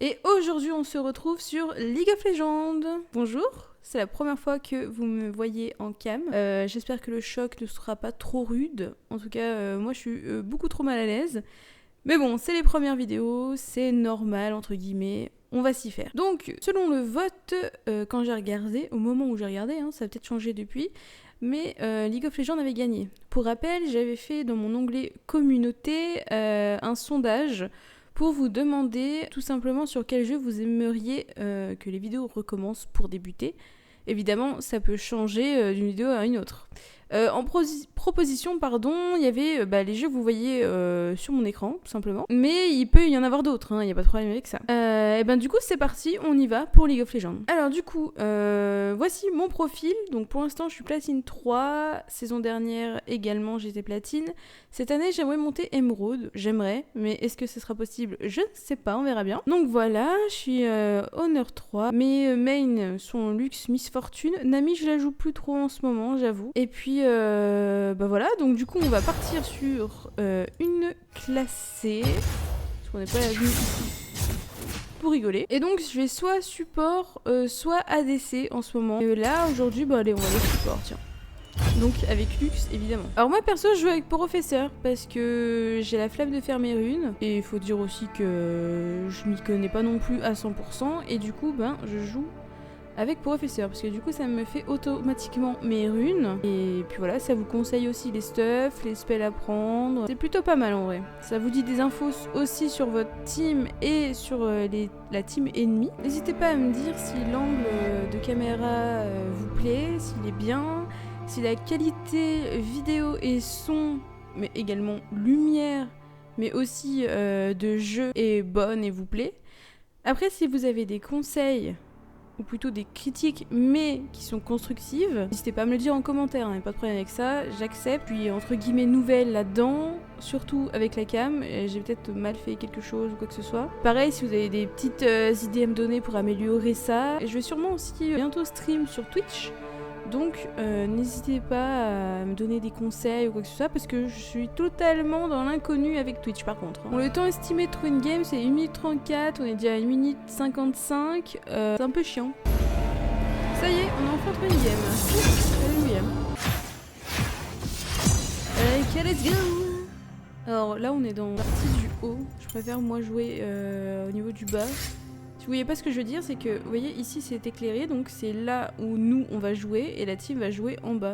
Et aujourd'hui, on se retrouve sur League of Legends. Bonjour, c'est la première fois que vous me voyez en cam. J'espère que le choc ne sera pas trop rude. En tout cas, moi, je suis beaucoup trop mal à l'aise. Mais bon, c'est les premières vidéos, c'est normal, entre guillemets. On va s'y faire. Donc, selon le vote, quand j'ai regardé, au moment où j'ai regardé, ça a peut-être changé depuis, mais League of Legends avait gagné. Pour rappel, j'avais fait dans mon onglet communauté un sondage pour vous demander tout simplement sur quel jeu vous aimeriez que les vidéos recommencent pour débuter. Évidemment, ça peut changer d'une vidéo à une autre. En proposition, il y avait les jeux que vous voyez sur mon écran, tout simplement. Mais il peut y en avoir d'autres, il n'y a pas de problème avec ça. Et du coup, c'est parti, on y va pour League of Legends. Alors du coup, voici mon profil. Donc pour l'instant, je suis platine 3. Saison dernière également, j'étais platine. Cette année, j'aimerais monter Emerald. J'aimerais, mais est-ce que ce sera possible? Je ne sais pas, on verra bien. Donc voilà, je suis Honneur 3. Mes mains sont Lux, Miss Fortune. Nami, je la joue plus trop en ce moment, j'avoue. Et puis, voilà, donc du coup, on va partir sur une classée. Parce qu'on n'est pas venu ici pour rigoler. Et donc, je vais soit support, soit ADC en ce moment. Et là, aujourd'hui, allez, on va aller support, tiens. Donc avec Lux évidemment. Alors moi perso je joue avec Professeur parce que j'ai la flemme de faire mes runes. Et il faut dire aussi que je m'y connais pas non plus à 100%. Et du coup je joue avec Professeur parce que du coup ça me fait automatiquement mes runes. Et puis voilà, ça vous conseille aussi les stuffs, les spells à prendre. C'est plutôt pas mal en vrai. Ça vous dit des infos aussi sur votre team et sur la team ennemie. N'hésitez pas à me dire si l'angle de caméra vous plaît, s'il est bien. Si la qualité vidéo et son, mais également lumière, mais aussi de jeu est bonne et vous plaît. Après, si vous avez des conseils, ou plutôt des critiques, mais qui sont constructives, n'hésitez pas à me le dire en commentaire, pas de problème avec ça, j'accepte. Puis entre guillemets nouvelle là-dedans, surtout avec la cam, j'ai peut-être mal fait quelque chose ou quoi que ce soit. Pareil, si vous avez des petites idées à me donner pour améliorer ça, je vais sûrement aussi bientôt stream sur Twitch. Donc n'hésitez pas à me donner des conseils ou quoi que ce soit parce que je suis totalement dans l'inconnu avec Twitch par contre. Bon, le temps estimé de trouver une game c'est 1 minute 34, on est déjà à 1 minute 55, c'est un peu chiant. Ça y est, on a enfin trouvé une game. Alléluia. Ok, let's go. Alors là on est dans la partie du haut, je préfère moi jouer au niveau du bas. Si vous voyez pas ce que je veux dire, c'est que, vous voyez, ici c'est éclairé, donc c'est là où nous on va jouer et la team va jouer en bas.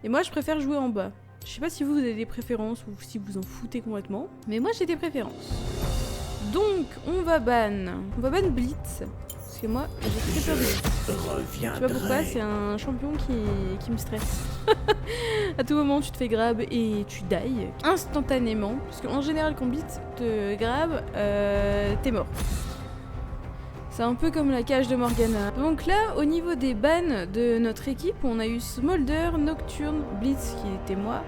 Et moi je préfère jouer en bas. Je sais pas si vous avez des préférences ou si vous en foutez complètement, mais moi j'ai des préférences. Donc on va ban Blitz, parce que moi j'ai très peur de Blitz. Je sais pas pourquoi, c'est un champion qui me stresse. À tout moment tu te fais grab et tu die instantanément, parce qu'en général quand Blitz te grab, t'es mort. C'est un peu comme la cage de Morgana. Donc là, au niveau des bans de notre équipe, on a eu Smolder, Nocturne, Blitz qui était moi,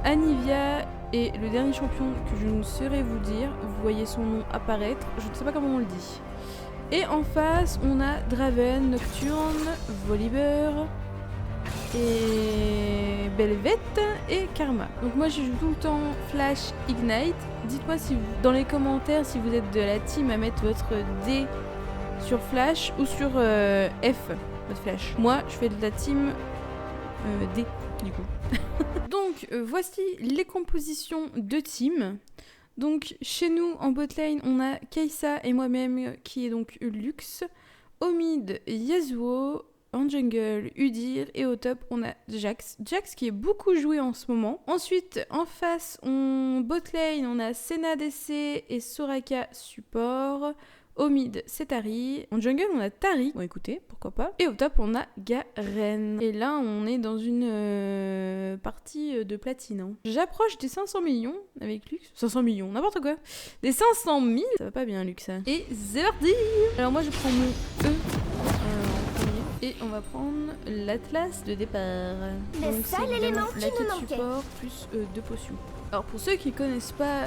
Anivia et le dernier champion que je ne saurais vous dire. Vous voyez son nom apparaître, je ne sais pas comment on le dit. Et en face, on a Draven, Nocturne, Volibear et Belvet et Karma. Donc moi je joue tout le temps Flash Ignite. Dites-moi si dans les commentaires si vous êtes de la team à mettre votre D sur Flash ou sur F, votre Flash. Moi, je fais de la team D, du coup. Donc, voici les compositions de team. Donc, chez nous, en botlane, on a Kai'Sa et moi-même, qui est donc Lux. Au mid, Yasuo. En jungle, Udyr. Et au top, on a Jax. Jax qui est beaucoup joué en ce moment. Ensuite, en face, botlane, on a Senna DC et Soraka support. Au mid, c'est Tari. En jungle, on a Tari. Bon, écoutez, pourquoi pas. Et au top, on a Garen. Et là, on est dans une partie de platine. J'approche des 500 millions avec Lux. 500 millions, n'importe quoi. Des 500 000. Ça va pas bien, Lux. Et c'est parti. Alors moi, je prends mon E en premier. Et on va prendre l'Atlas de départ. Le seul élément qui la me quête manquait. support plus 2 potions. Alors pour ceux qui connaissent pas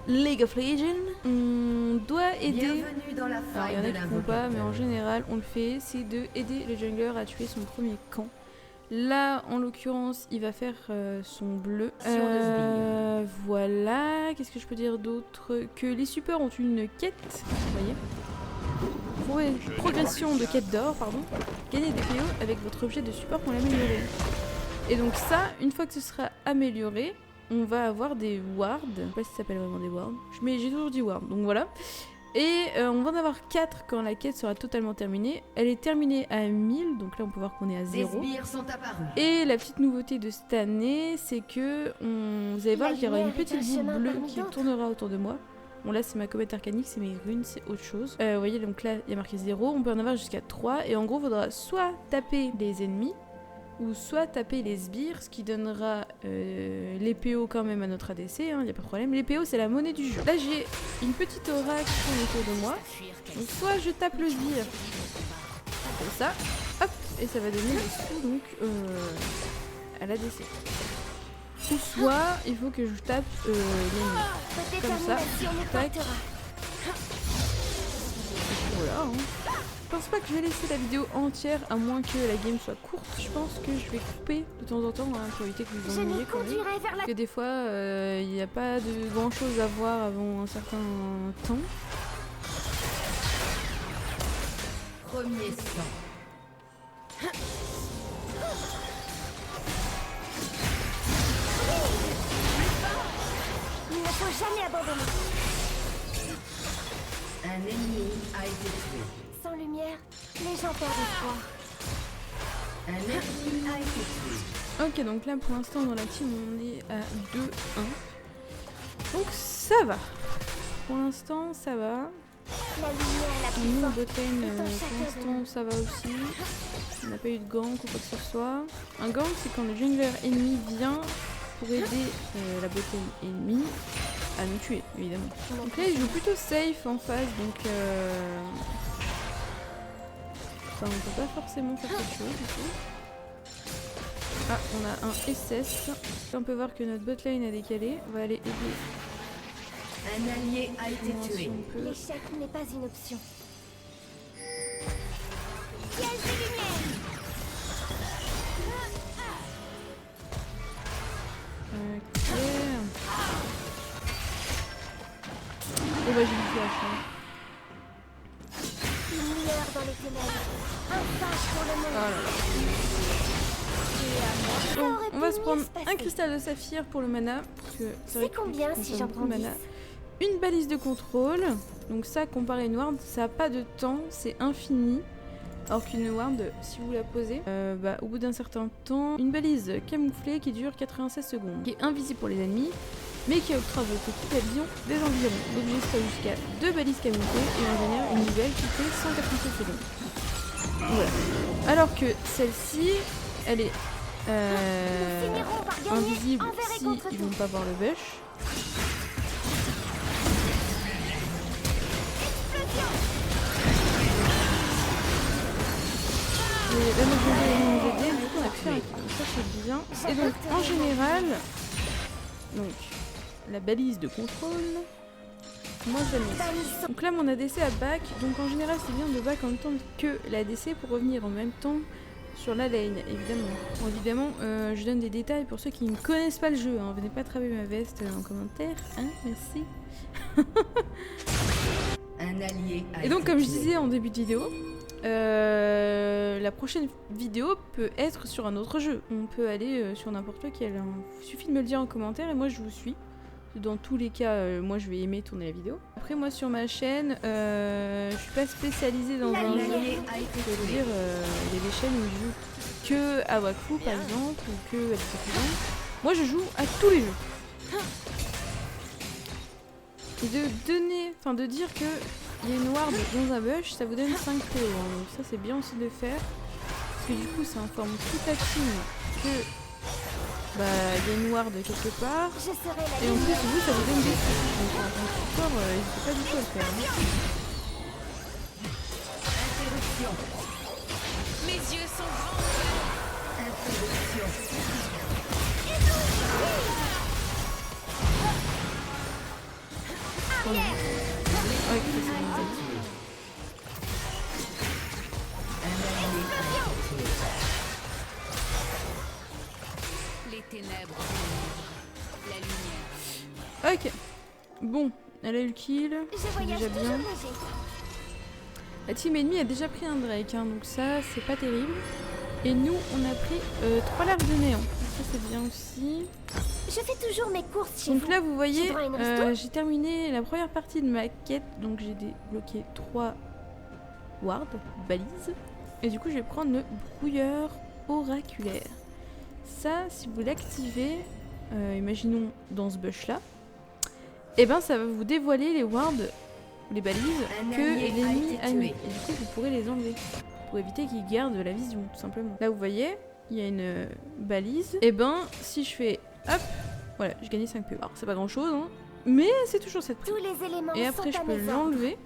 League of Legends, on doit aider. Bienvenue dans la Alors il y en faille a de qui font pas, mais en l'invocateur. général on le fait, c'est de aider le jungler à tuer son premier camp. Là, en l'occurrence, il va faire son bleu. Voilà. Qu'est-ce que je peux dire d'autre? Que les supports ont une quête. Vous voyez, progression de quête d'or, pardon. Gagnez des PO avec votre objet de support pour l'améliorer. Et donc ça, une fois que ce sera amélioré, on va avoir des wards. Je sais pas si ça s'appelle vraiment des wards. Mais j'ai toujours dit wards, donc voilà. Et on va en avoir 4 quand la quête sera totalement terminée. Elle est terminée à 1000, donc là on peut voir qu'on est à 0. Et la petite nouveauté de cette année, c'est que vous allez voir qu'il y aura une petite boule bleue qui tournera autour de moi. Bon là c'est ma comète arcanique, c'est mes runes, c'est autre chose. Vous voyez donc là il y a marqué 0, on peut en avoir jusqu'à 3. Et en gros il faudra soit taper les ennemis, ou soit taper les sbires, ce qui donnera les PO quand même à notre ADC, il n'y a pas de problème. Les PO c'est la monnaie du jeu. Là j'ai une petite aura qui tourne autour de moi, donc soit je tape le sbire, comme ça, hop, et ça va donner des sous donc à l'ADC. Ou soit il faut que je tape l'ennemi, comme ça, tac. Voilà, hein. Je pense pas que je vais laisser la vidéo entière à moins que la game soit courte. Je pense que je vais couper de temps en temps pour éviter que vous ennuyiez quand même. Parce que des fois il n'y a pas de grand chose à voir avant un certain temps. Premier sang. Il ne faut jamais abandonner. Un ennemi a été tué. Sans lumière, les gens perdent espoir. Un ennemi a été tué. Ok, donc là pour l'instant dans la team on est à 2-1. Donc ça va. Pour l'instant ça va. La lumière la plus Nous, forte. botlane, pour l'instant ça va aussi. On n'a pas eu de gank ou quoi que ce soit. Un gank c'est quand le jungler ennemi vient pour aider la botlane ennemie à nous tuer, évidemment. Donc là il joue plutôt safe en face, donc enfin, on peut pas forcément faire quelque chose du coup. Ah, on a un SS. Là, on peut voir que notre botlane a décalé. On va aller aider. Un allié a été Si tué. on peut. L'échec n'est pas une option. Piège de lumière. Ok. Oh bah j'ai une flash. Hein. Une lueur dans les ténèbres. Un sage pour le monde. Oh là là. Ça Bon, aurait on va pu se mieux prendre se passer. un cristal de saphir pour le mana. Parce que c'est vrai C'est que combien ça si consomme j'en beaucoup de prends 10? mana. Une balise de contrôle. Donc ça, comparé à une ward, ça n'a pas de temps, c'est infini. Alors qu'une ward, si vous la posez, au bout d'un certain temps, une balise camouflée qui dure 96 secondes, qui est invisible pour les ennemis, mais qui octroie toute la vision des environs. L'objet sera jusqu'à 2 balises camouflées et on génère une nouvelle qui fait 196 secondes. Voilà. Alors que celle-ci, elle est Nous finirons par gagner invisible envers et si contre ils tout. vont pas voir le bush. Et là, notre jungler est nous aider, du coup on a pu faire équipe. Donc ça c'est bien. Et donc en général, donc la balise de contrôle, moi j'aime. Donc là mon ADC a back, donc en général c'est bien de back en même temps que l'ADC pour revenir en même temps sur la lane, évidemment. Bon, évidemment, je donne des détails pour ceux qui ne connaissent pas le jeu. Hein. Venez pas travailler ma veste en commentaire, hein, merci. Un allié a Et donc été comme je tué. disais en début de vidéo, la prochaine vidéo peut être sur un autre jeu. On peut aller sur n'importe lequel. Hein. Il suffit de me le dire en commentaire et moi je vous suis. Dans tous les cas, moi je vais aimer tourner la vidéo. Après moi sur ma chaîne, je suis pas spécialisée dans un jeu. L'allié a été Je veux tué. dire, il y a des chaînes où je joue que à Wakfu par exemple, ou que à League of Legends. Moi je joue à tous les jeux. Et de donner, enfin de dire que il y a une ward dans un bush, ça vous donne 5 PO. Hein. Donc ça c'est bien aussi de le faire. Parce que du coup ça informe toute la team que il y a une ward quelque part. Je serai la Et en plus lumière. vous ça vous donne des sous. Donc en tant que support, n'hésitez pas du tout à le faire. Hein. Interruption. Mes yeux sont grands. Interruption. Ouais, c'est ça. Un allié a été tué. Ok. Bon, elle a eu le kill. Je C'est voyage déjà toujours bien. léger. La team ennemie a déjà pris un Drake, hein, donc ça, c'est pas terrible. Et nous, on a pris 3 larves de néant. Donc ça, c'est bien aussi. Je fais toujours mes courses chez Donc vous. là, vous voyez, J'ai droit à une resto j'ai terminé la première partie de ma quête. Donc j'ai débloqué 3 wards, balises. Et du coup, je vais prendre le brouilleur oraculaire. Ça, si vous l'activez, imaginons dans ce bush là, et ben ça va vous dévoiler les wards, les balises Un que allié a l'ennemi été a mis. tué. Et du coup, vous pourrez les enlever pour éviter qu'ils gardent la vision, tout simplement. Là, vous voyez, il y a une balise. Et ben, si je fais hop, voilà, je gagne 5 PE. Alors, c'est pas grand chose, hein, mais c'est toujours cette Tous les éléments et après, sont je à peux mes ordres. l'enlever.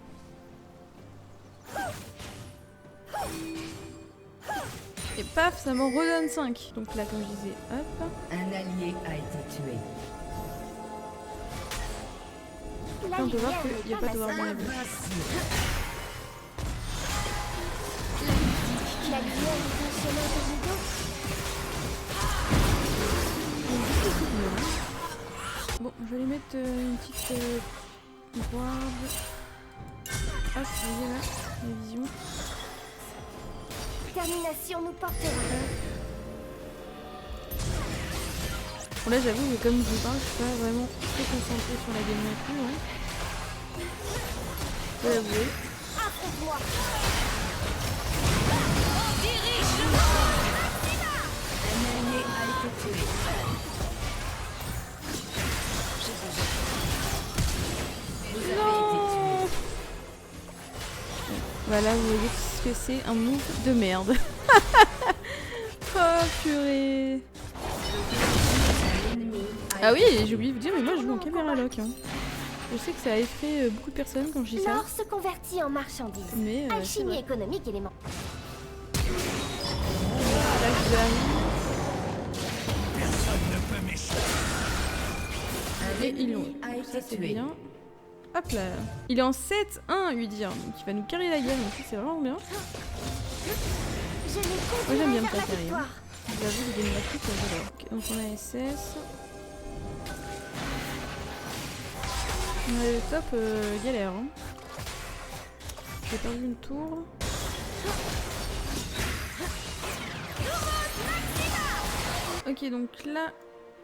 Et paf, ça m'en redonne 5. Donc là, comme je disais, hop. Un allié a été tué. La Là, on peut voir lumière qu'il n'y a n'est pas de ma ward dans la seule. bulle. La lumière est un chemin vers le dos. Bon, je vais lui mettre une petite ward. Hop, vous voyez là, la vision. Termination nous portera. Bon là j'avoue que comme je vous parle, je suis pas vraiment très concentrée sur la game non plus. Hein. Je peux l'avouer. Affronte-moi. Dirige le monde. Un allié a été tué. Vous avez été tué. Voilà, vous voyez ce que c'est un move de merde. Oh purée. L'ennemi a Ah oui, et j'ai oublié de vous dire, mais moi je joue en caméra lock. Hein. Je sais que ça a effrayé beaucoup de personnes quand je dis ça. L'or se convertit en marchandise. Mais c'est Alchimie vrai. économique élément. Là je vous arrive. Un Et ils l'ont. ennemi a Ça été c'est tué. bien. Hop là. Il est en 7-1 Udir, donc il va nous carrer la gueule, donc ça c'est vraiment bien. Je les Moi j'aime bien me conduirai vers la carrer. Hein. victoire. J'avoue, j'ai gagné la petite, j'adore. Ok, donc on a SS. On a le top galère. Hein. J'ai perdu une tour. Ok, donc là,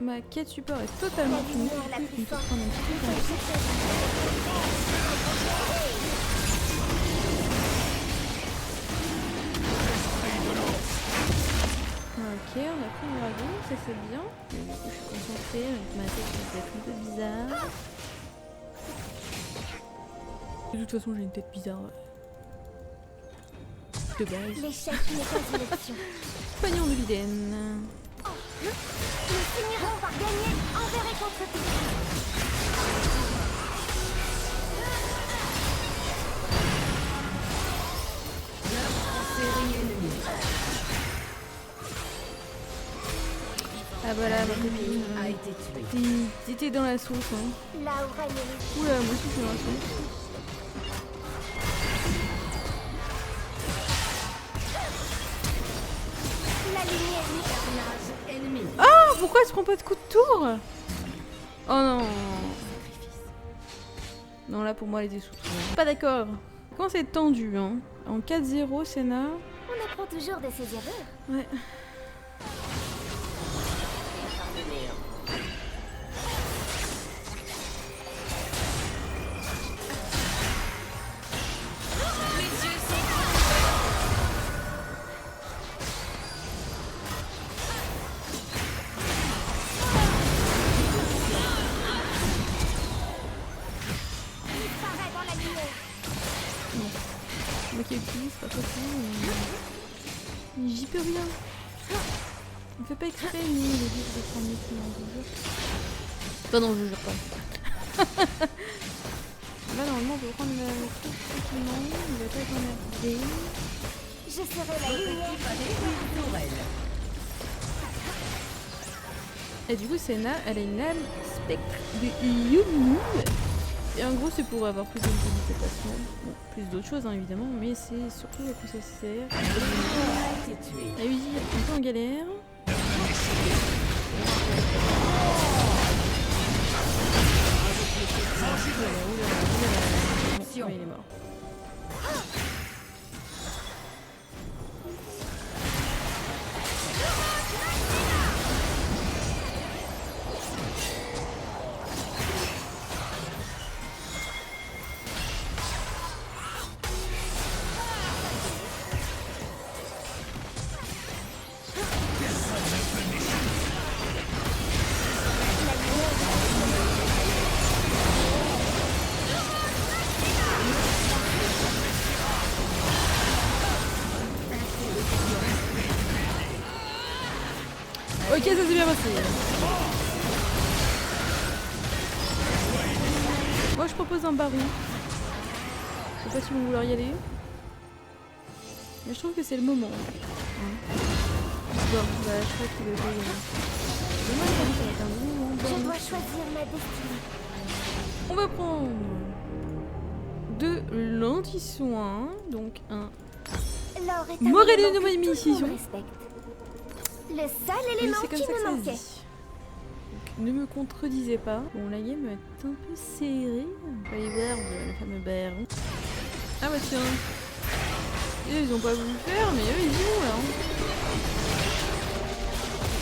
ma quête support est totalement La finie. lumière la Du plus coup, on peut forte. prendre un petit peu de temps. Ok, on a pris un dragon, ça c'est bien. Mais du coup, je suis concentrée avec ma tête qui peut être un peu bizarre. De toute façon, j'ai une tête bizarre. De base. L'échec n'est pas une option. Pagnon de Viden. Nous finirons par gagner envers et contre tous. Série ennemie. Ah voilà, ma L'ennemi copine. a été tué. T'étais dans la sauce, hein. Là où règne les Oula, moi aussi je suis dans la sauce. la lumière Carnage ennemi. Oh, pourquoi elle se prend pas de coup de tour? Oh non. Non, là pour moi elle était sous tour. Pas d'accord. Quand c'est tendu, hein. En 4-0, Senna. On apprend toujours de ses erreurs. Ouais. Mes yeux sont grands. Disparaît dans la lumière. Moi qui utilise, pas possible. Mais j'y peux rien. On fait pas exprès, nous, les livres de prendre les non, je vous jure. Bah non, je vous jure pas. Là, normalement, on peut prendre le truc tranquillement. Il va pas être emmerdé. Je serai la lumière. Équipe a détruit une tourelle. Et du coup, Senna, elle a une lame spectre de Yumu. Et en gros, c'est pour avoir plus de déplacement. Bon, plus d'autres choses, hein, évidemment, mais c'est surtout à quoi ça sert. L'ennemi a été tué. La Uzi est un peu en galère. Bon, ouais, il est mort. Ok, ça s'est bien passé. Moi je propose un baron. Je sais pas si vous voulez y aller. Mais je trouve que c'est le moment. Hein. Bon, bah je crois qu'il est pas gagné. Demain, ça va être un bon moment. Je dois choisir ma destinée. On va prendre de l'anti-soin. Donc un L'or est un Morelli élément de que ma tout le mission. monde respecte. Le seul Oui, élément c'est comme qui ça que me ça se manquait. dit. Donc, ne me contredisez pas. Bon, la game va être un peu serrée. On va aller voir le fameux baron. Ah bah tiens. Et ils ont pas voulu faire, mais eux ils y vont là. Hein.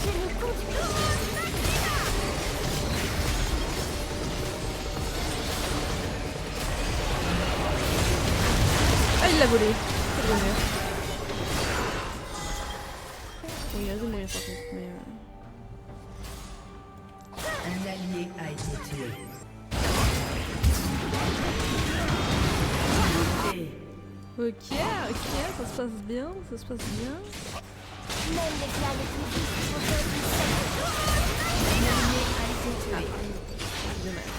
Je le conduis. Ah, il l'a volé. Quel bonheur. Bon, il a raison de mourir par contre, mais... Un allié a été tué. Et Ok, ça se passe bien, ça se passe bien. Même les plats les plus vifs sont devenus un allié a été tué. Dommage.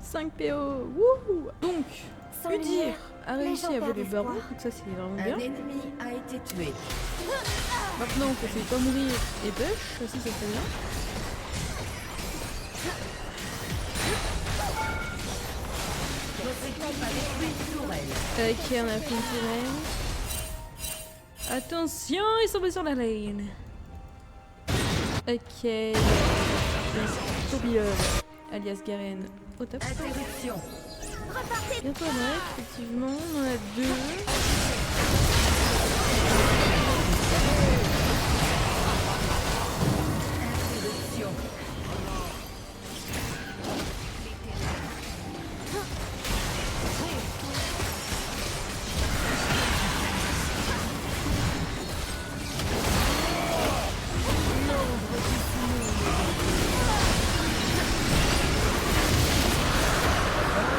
5 PO, wouhou. Donc, Sans Udyr lumière, a les réussi gens à voler perdent le baron, espoir. donc ça c'est vraiment Un bien. ennemi a été tué. Maintenant, on peut pas mourir et push, aussi c'est très bien. Votre équipe a détruit une tourelle. Ok, on a fait une tourelle. Attention, ils sont tombés sur la lane. Ok. Tourbillon, alias Garen, au top. Interruption. Bientôt un break, effectivement, on en a deux. Interruption.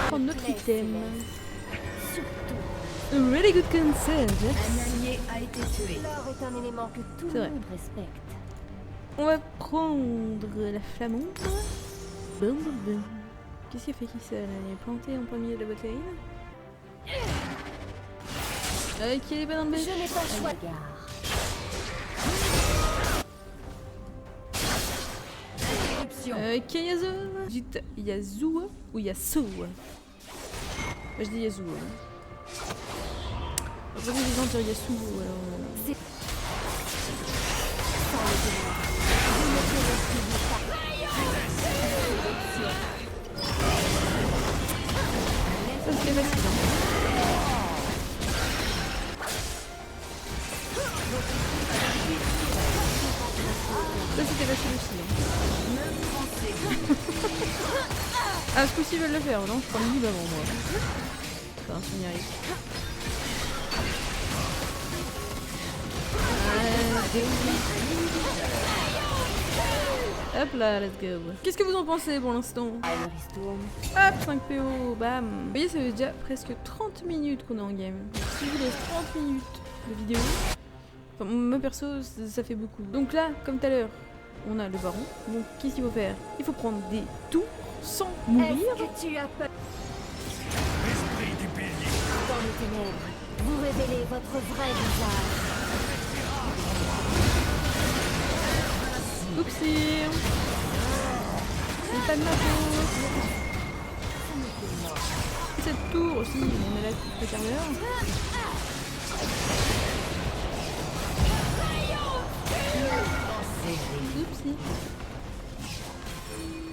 Prendre notre item. surtout. A really good concept. Un allié a été tué. L'or est un élément que tout C'est le vrai. monde respecte. On va prendre la flamande. Boum boum boum. Qu'est-ce qu'il a fait qui ça là? Il est planté en plein milieu de la boîte lane. Ok, il est pas dans le Je bête. n'ai pas le choix. Gare. Interruption. Ok, Yasuo. Dites Yasuo ou Yasuo? Je dis Yasuo. Après, les gens disent Yasuo. Alors... Sans le délire. Vous ne pourrez plus vivre Ça c'était facile. Hein. Ça c'était facile aussi. Hein. Ah, ce coup-ci ils veulent le faire, non? Je prends le lead avant moi. Enfin, si on y arrive. Hop là, let's go. Qu'est-ce que vous en pensez pour l'instant? Hop, 5 PO, bam. Vous voyez, ça fait déjà presque 30 minutes qu'on est en game. Si je vous laisse 30 minutes de vidéo, enfin, moi perso, ça fait beaucoup. Donc là, comme tout à l'heure, on a le baron. Donc qu'est-ce qu'il faut faire? Il faut prendre des tours sans mourir. Est-ce que tu as peur? Dans les ténèbres, vous révélez votre vrai visage. Oupsie. C'est pas de ma faute. Cette tour aussi, on est là depuis quart d'heure. Oupsie.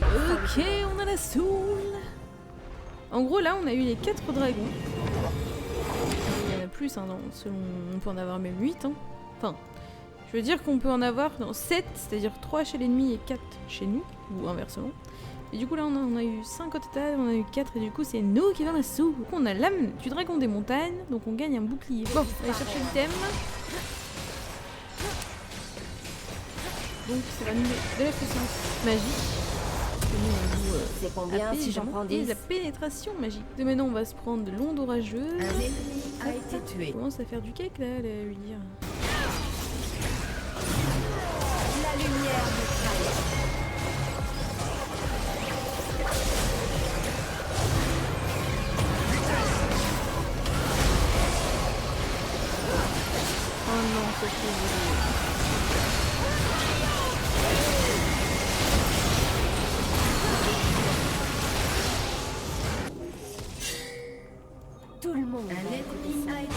Ok, on a la soul. En gros, là, on a eu les 4 dragons. Il y en a plus, hein, selon... on peut en avoir même 8. Hein. Enfin, je veux dire qu'on peut en avoir 7, c'est-à-dire 3 chez l'ennemi et 4 chez nous, ou inversement. Et du coup, là, on a eu 5 au total, on a eu 4, et du coup, c'est nous qui avons la soul. Du coup, on a l'âme du dragon des montagnes, donc on gagne un bouclier. Bon, on va aller chercher l'item. Donc, c'est la nuit de la puissance magique. C'est combien si j'en prends 10? La pénétration magique. De maintenant, on va se prendre de l'onde orageuse. Un ennemi a été tué. On commence à faire du cake là, lui dire. La lumière me trahit. Oh non, c'est trop. Tout le monde. Un ennemi a été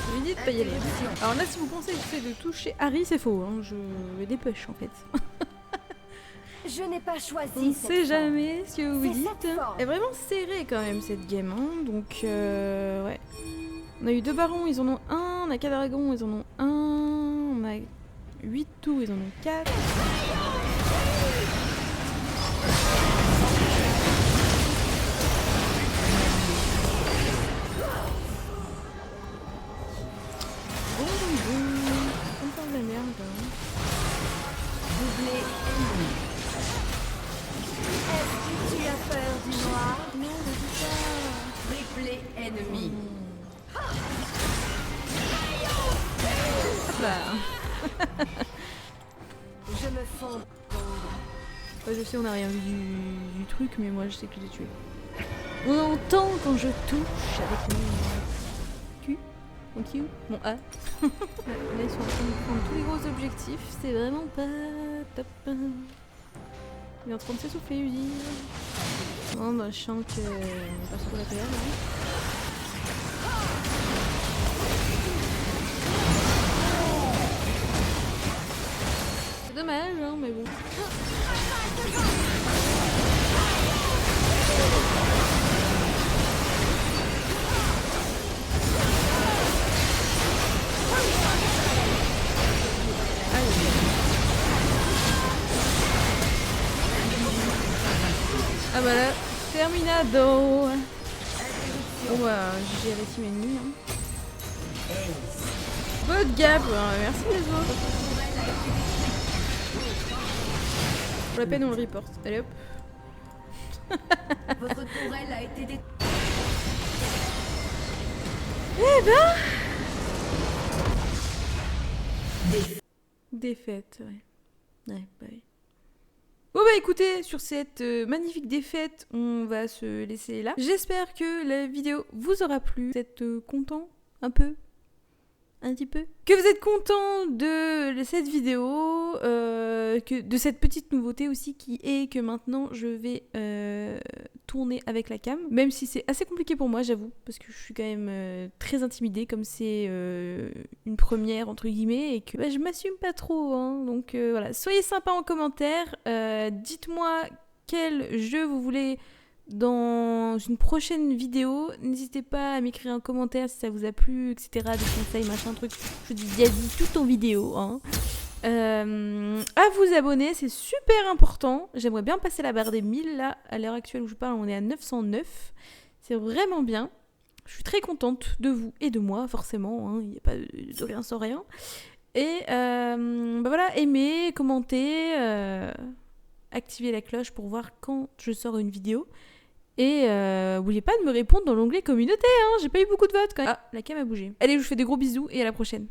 Je lui dis de pas y aller. Alors là, si vous pensez que j'essaie de toucher Harry, c'est faux. Hein. Je vais dépêche en fait. Je n'ai pas choisi. On ne cette sait forme. jamais ce que vous C'est dites. cette forme. Elle est vraiment serrée quand même cette game. Hein. Donc ouais. On a eu 2 barons, ils en ont 1. On a 4 dragons, ils en ont 1. On a 8 tours, ils en ont 4. Encore de la merde. Hein. Doublé ennemi. Est-ce que tu as peur du noir? Non, je dis pas. Triplé ennemi. Hop là. Je me fonds. Ouais, je sais, on n'a rien vu du truc, mais moi je sais que je l'ai tué. On entend quand je touche avec mon cul. Mon cul, mon A. Là, ils sont en train de prendre tous les gros objectifs, c'est vraiment pas top. Il est en train de s'essouffler, lui dire. Bon, bah, je sens que on passe pour la période. C'est dommage, hein, mais bon. Ah bah là, terminado. Bon bah, j'ai la team ennemie. Hein. Bonne gap, merci les autres. Pour la peine, on le reporte. Allez hop. Votre tourelle a été détruite. Eh ben. Défaite, ouais. Ouais, bah oui. Bon bah écoutez, sur cette magnifique défaite, on va se laisser là. J'espère que la vidéo vous aura plu. Vous êtes content un peu? Un petit peu? Que vous êtes content de cette vidéo, que de cette petite nouveauté aussi qui est que maintenant je vais tourner avec la cam. Même si c'est assez compliqué pour moi, j'avoue, parce que je suis quand même très intimidée comme c'est une première entre guillemets et que bah, je m'assume pas trop. Hein. Donc voilà, soyez sympas en commentaire, dites-moi quel jeu vous voulez dans une prochaine vidéo. N'hésitez pas à m'écrire un commentaire si ça vous a plu, etc. Des conseils, machin, truc. Je vous ai dit tout en vidéo. Hein. À vous abonner, c'est super important. J'aimerais bien passer la barre des 1000 là. À l'heure actuelle où je parle, on est à 909. C'est vraiment bien. Je suis très contente de vous et de moi, forcément. Hein. Il n'y a pas de rien sans rien. Et bah voilà, aimez, commentez, activez la cloche pour voir quand je sors une vidéo. Et n'oubliez pas de me répondre dans l'onglet communauté, hein. J'ai pas eu beaucoup de votes quand même. Ah, la cam a bougé. Allez, je vous fais des gros bisous et à la prochaine.